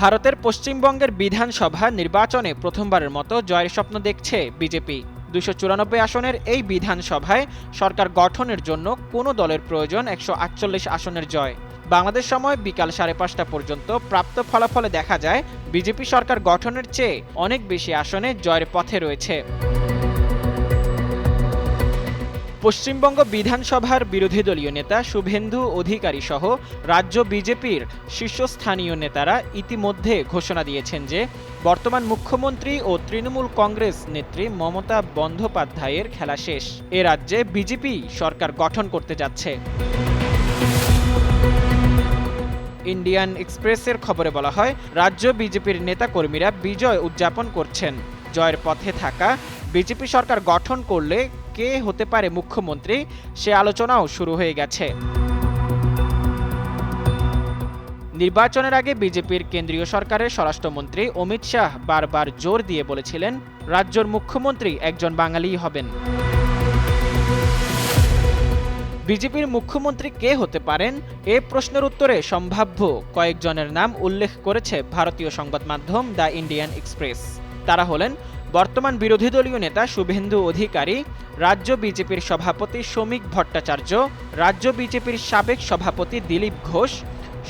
ভারতের পশ্চিমবঙ্গের বিধানসভা নির্বাচনে প্রথমবারের মতো জয়ের স্বপ্ন দেখছে বিজেপি। ২৯৪ আসনের এই বিধানসভায় সরকার গঠনের জন্য কোনো দলের প্রয়োজন ১৪৮ আসনের জয়। বাংলাদেশ সময় বিকাল ৫:৩০ পর্যন্ত প্রাপ্ত ফলাফলে দেখা যায় বিজেপি সরকার গঠনের চেয়ে অনেক বেশি আসনে জয়ের পথে রয়েছে। পশ্চিমবঙ্গ বিধানসভার বিরোধী দলীয় নেতা শুভেন্দু অধিকারী সহ রাজ্য বিজেপির শীর্ষস্থানীয় নেতারা ইতিমধ্যে ঘোষণা দিয়েছেন যে বর্তমান মুখ্যমন্ত্রী ও তৃণমূল কংগ্রেস নেত্রী মমতা বন্দ্যোপাধ্যায়ের খেলা শেষ। এ রাজ্যে বিজেপি সরকার গঠন করতে যাচ্ছে। ইন্ডিয়ান এক্সপ্রেসের খবরে বলা হয়, রাজ্য বিজেপির নেতাকর্মীরা বিজয় উদযাপন করছেন। জয়ের পথে থাকা বিজেপি সরকার গঠন করলে কে হতে পারে মুখ্যমন্ত্রী সে আলোচনাও শুরু হয়ে গেছে। নির্বাচনের আগে বিজেপির কেন্দ্রীয় সরকারের স্বরাষ্ট্রমন্ত্রী অমিত শাহ বারবার জোর দিয়ে বলেছিলেন রাজ্যের মুখ্যমন্ত্রী একজন বাঙালিই হবেন। বিজেপির মুখ্যমন্ত্রী কে হতে পারেন এ প্রশ্নের উত্তরে সম্ভাব্য কয়েকজনের নাম উল্লেখ করেছে ভারতীয় সংবাদ মাধ্যম দ্য ইন্ডিয়ান এক্সপ্রেস। তারা হলেন বর্তমান বিরোধী দলীয় নেতা শুভেন্দু অধিকারী, রাজ্য বিজেপির সভাপতি শ্রমিক ভট্টাচার্য, রাজ্য বিজেপির সাবেক সভাপতি দিলীপ ঘোষ,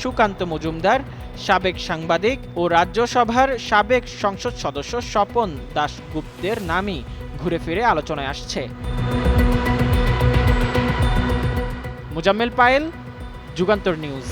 সুকান্ত মজুমদার, সাবেক সাংবাদিক ও রাজ্যসভার সাবেক সংসদ সদস্য স্বপন দাশগুপ্তের নামই ঘুরে ফিরে আলোচনায় আসছে। মুজাম্মেল পায়েল, যুগান্তর নিউজ।